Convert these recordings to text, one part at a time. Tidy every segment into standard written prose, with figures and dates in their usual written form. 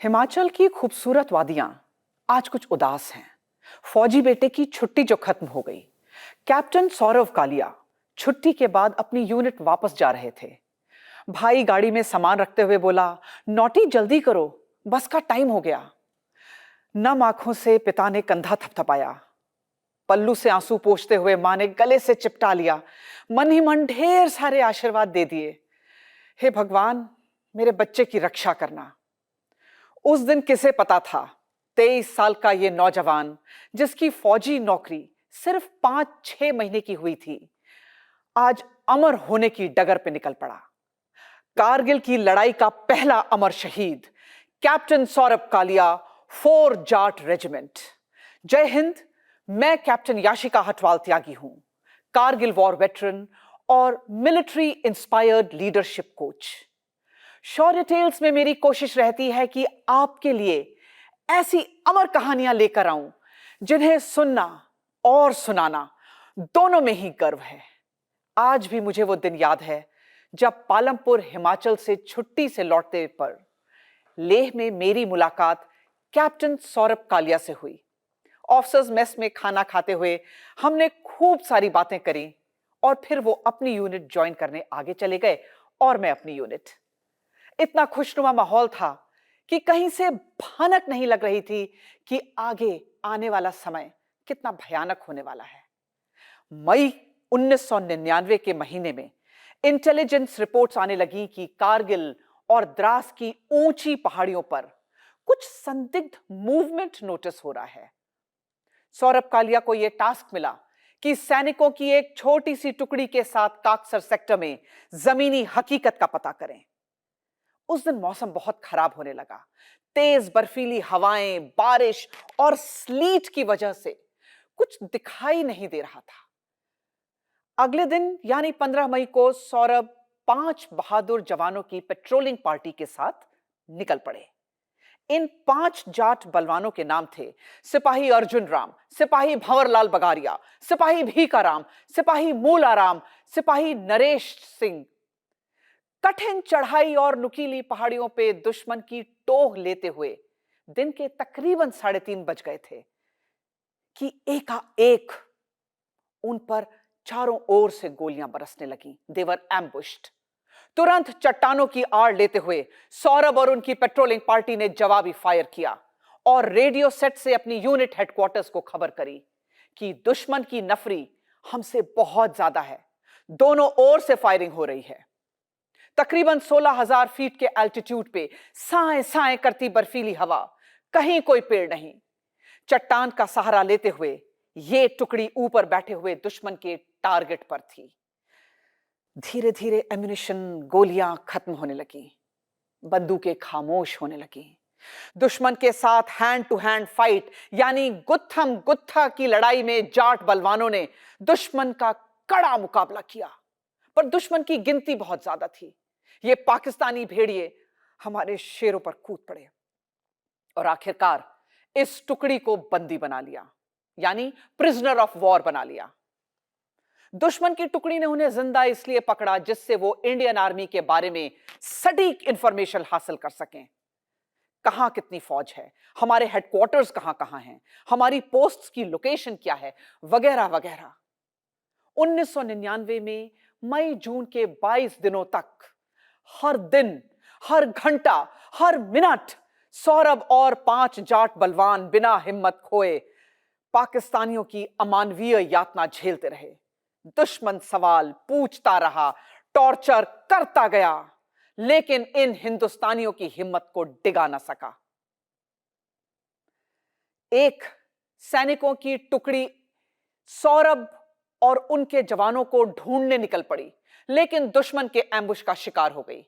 हिमाचल की खूबसूरत वादियां आज कुछ उदास हैं। फौजी बेटे की छुट्टी जो खत्म हो गई। कैप्टन सौरव कालिया छुट्टी के बाद अपनी यूनिट वापस जा रहे थे। भाई गाड़ी में सामान रखते हुए बोला, नौटी जल्दी करो, बस का टाइम हो गया। नम आंखों से पिता ने कंधा थपथपाया। पल्लू से आंसू पोंछते हुए मां ने गले से चिपटा लिया। मन ही मन ढेर सारे आशीर्वाद दे दिए। हे भगवान, मेरे बच्चे की रक्षा करना। उस दिन किसे पता था 23 साल का ये नौजवान, जिसकी फौजी नौकरी सिर्फ 5-6 महीने की हुई थी, आज अमर होने की डगर पे निकल पड़ा। कारगिल की लड़ाई का पहला अमर शहीद कैप्टन सौरभ कालिया, 4 जाट रेजिमेंट। जय हिंद। मैं कैप्टन याशिका हटवाल त्यागी हूं, कारगिल वॉर वेटरन और मिलिट्री इंस्पायर्ड लीडरशिप कोच। शौर्य टेल्स में मेरी कोशिश रहती है कि आपके लिए ऐसी अमर कहानियां लेकर आऊं जिन्हें सुनना और सुनाना दोनों में ही गर्व है। आज भी मुझे वो दिन याद है जब पालमपुर हिमाचल से छुट्टी से लौटते पर लेह में मेरी मुलाकात कैप्टन सौरभ कालिया से हुई। ऑफिसर्स मेस में खाना खाते हुए हमने खूब सारी बातें करी और फिर वो अपनी यूनिट ज्वाइन करने आगे चले गए और मैं अपनी यूनिट। इतना खुशनुमा माहौल था कि कहीं से भनक नहीं लग रही थी कि आगे आने वाला समय कितना भयानक होने वाला है। मई 1999 के महीने में इंटेलिजेंस रिपोर्ट्स आने लगी कि कारगिल और द्रास की ऊंची पहाड़ियों पर कुछ संदिग्ध मूवमेंट नोटिस हो रहा है। सौरभ कालिया को यह टास्क मिला कि सैनिकों की एक छोटी सी टुकड़ी के साथ काकसर सेक्टर में जमीनी हकीकत का पता करें। उस दिन मौसम बहुत खराब होने लगा। तेज बर्फीली हवाएं, बारिश और स्लीट की वजह से कुछ दिखाई नहीं दे रहा था। अगले दिन यानी 15 मई को सौरभ 5 बहादुर जवानों की पेट्रोलिंग पार्टी के साथ निकल पड़े। इन 5 जाट बलवानों के नाम थे सिपाही अर्जुन राम, सिपाही भंवरलाल बगारिया, सिपाही भीकाराम, सिपाही मूलाराम, सिपाही नरेश सिंह। कठिन चढ़ाई और नुकीली पहाड़ियों पे दुश्मन की टोह लेते हुए दिन के तकरीबन 3:30 बज गए थे कि एकाएक उन पर चारों ओर से गोलियां बरसने लगी। दे वर एम्बुश्ड। तुरंत चट्टानों की आड़ लेते हुए सौरभ और उनकी पेट्रोलिंग पार्टी ने जवाबी फायर किया और रेडियो सेट से अपनी यूनिट हेडक्वार्टर्स को खबर करी कि दुश्मन की नफरी हमसे बहुत ज्यादा है, दोनों ओर से फायरिंग हो रही है। तकरीबन 16,000 फीट के एल्टीट्यूड पे साए साए करती बर्फीली हवा, कहीं कोई पेड़ नहीं। चट्टान का सहारा लेते हुए ये टुकड़ी ऊपर बैठे हुए दुश्मन के टारगेट पर थी। धीरे धीरे एम्युनिशन, गोलियां खत्म होने लगी, बंदूकें खामोश होने लगी। दुश्मन के साथ हैंड टू हैंड फाइट यानी गुत्थम गुत्था की लड़ाई में जाट बलवानों ने दुश्मन का कड़ा मुकाबला किया, पर दुश्मन की गिनती बहुत ज्यादा थी। ये पाकिस्तानी भेड़िए हमारे शेरों पर कूद पड़े और आखिरकार इस टुकड़ी को बंदी बना लिया, यानी प्रिजनर ऑफ वॉर बना लिया। दुश्मन की टुकड़ी ने उन्हें जिंदा इसलिए पकड़ा जिससे वो इंडियन आर्मी के बारे में सटीक इंफॉर्मेशन हासिल कर सकें। कहां कितनी फौज है, हमारे हेडक्वार्टर्स कहां कहां हैं, हमारी पोस्ट्स की लोकेशन क्या है, वगैरह वगैरह। 1999 में मई जून के 22 दिनों तक हर दिन, हर घंटा, हर मिनट सौरभ और 5 जाट बलवान बिना हिम्मत खोए पाकिस्तानियों की अमानवीय यातना झेलते रहे। दुश्मन सवाल पूछता रहा, टॉर्चर करता गया, लेकिन इन हिंदुस्तानियों की हिम्मत को डिगा ना सका। एक सैनिकों की टुकड़ी सौरभ और उनके जवानों को ढूंढने निकल पड़ी, लेकिन दुश्मन के एम्बुश का शिकार हो गई।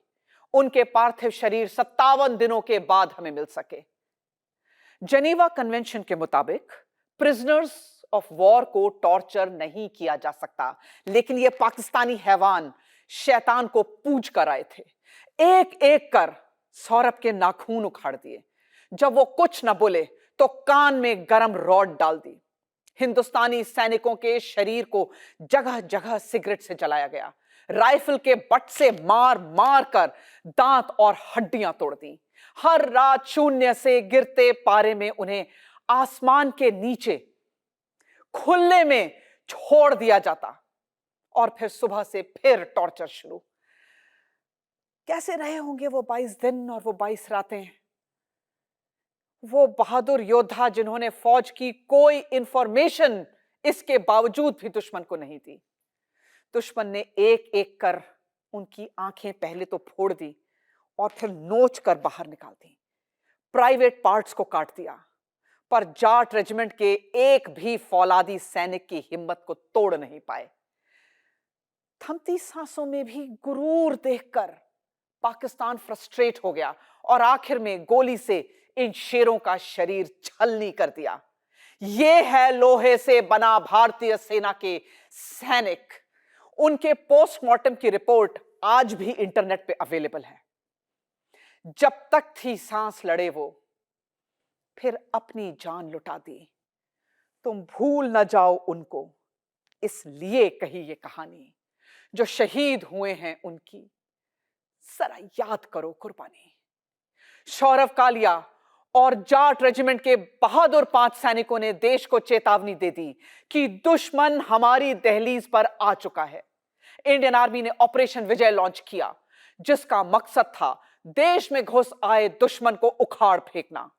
उनके पार्थिव शरीर 57 दिनों के बाद हमें मिल सके। जेनेवा कन्वेंशन के मुताबिक प्रिजनर्स ऑफ वॉर को टॉर्चर नहीं किया जा सकता, लेकिन ये पाकिस्तानी हैवान शैतान को पूज कर आए थे। एक एक कर सौरभ के नाखून उखाड़ दिए। जब वो कुछ ना बोले तो कान में गरम रॉड डाल दी। हिंदुस्तानी सैनिकों के शरीर को जगह जगह सिगरेट से जलाया गया। राइफल के बट से मार मार कर दांत और हड्डियां तोड़ दी। हर रात शून्य से गिरते पारे में उन्हें आसमान के नीचे खुले में छोड़ दिया जाता और फिर सुबह से फिर टॉर्चर शुरू। कैसे रहे होंगे वो 22 दिन और वो 22 रातें। वो बहादुर योद्धा जिन्होंने फौज की कोई इंफॉर्मेशन इसके बावजूद भी दुश्मन को नहीं दी। दुश्मन ने एक एक कर उनकी आंखें पहले तो फोड़ दी और फिर नोच कर बाहर निकाल दी, प्राइवेट पार्ट्स को काट दिया, पर जाट रेजिमेंट के एक भी फौलादी सैनिक की हिम्मत को तोड़ नहीं पाए। थमती सांसों में भी गुरूर देखकर पाकिस्तान फ्रस्ट्रेट हो गया और आखिर में गोली से इन शेरों का शरीर छलनी कर दिया। ये है लोहे से बना भारतीय सेना के सैनिक। उनके पोस्टमार्टम की रिपोर्ट आज भी इंटरनेट पे अवेलेबल है। जब तक थी सांस लड़े वो, फिर अपनी जान लुटा दी। तुम भूल न जाओ उनको, इसलिए कही ये कहानी। जो शहीद हुए हैं उनकी जरा याद करो कुर्बानी। सौरव कालिया और जाट रेजिमेंट के बहादुर 5 सैनिकों ने देश को चेतावनी दे दी कि दुश्मन हमारी दहलीज पर आ चुका है। इंडियन आर्मी ने ऑपरेशन विजय लॉन्च किया, जिसका मकसद था देश में घुस आए दुश्मन को उखाड़ फेंकना।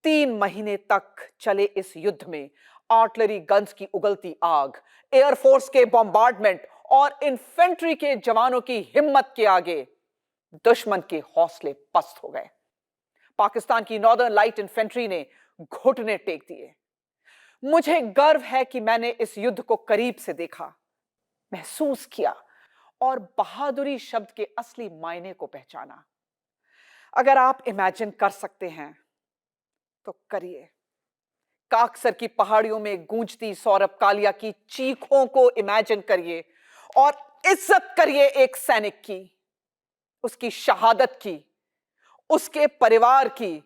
3 महीने तक चले इस युद्ध में आर्टिलरी गन्स की उगलती आग, एयरफोर्स के बॉम्बार्डमेंट और इन्फेंट्री के जवानों की हिम्मत के आगे दुश्मन के हौसले पस्त हो गए। पाकिस्तान की नॉर्दर्न लाइट इन्फेंट्री ने घुटने टेक दिए। मुझे गर्व है कि मैंने इस युद्ध को करीब से देखा, महसूस किया और बहादुरी शब्द के असली मायने को पहचाना। अगर आप इमेजिन कर सकते हैं तो करिए। काकसर की पहाड़ियों में गूंजती सौरभ कालिया की चीखों को इमेजिन करिए और इज्जत करिए एक सैनिक की, उसकी शहादत की, उसके परिवार की,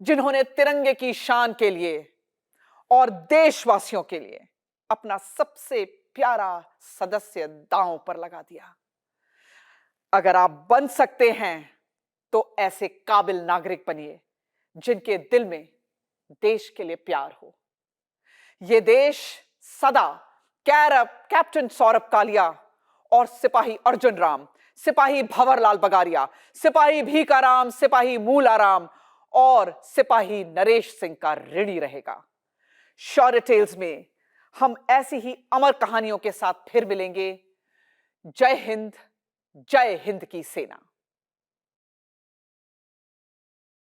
जिन्होंने तिरंगे की शान के लिए और देशवासियों के लिए अपना सबसे प्यारा सदस्य दांव पर लगा दिया। अगर आप बन सकते हैं तो ऐसे काबिल नागरिक बनिए जिनके दिल में देश के लिए प्यार हो। यह देश सदा कैप्टन सौरभ कालिया और सिपाही अर्जुन राम, सिपाही भंवरलाल बगारिया, सिपाही भीकाराम, सिपाही मूलाराम और सिपाही नरेश सिंह का ऋणी रहेगा। शौर्य टेल्स में हम ऐसी ही अमर कहानियों के साथ फिर मिलेंगे। जय हिंद की सेना।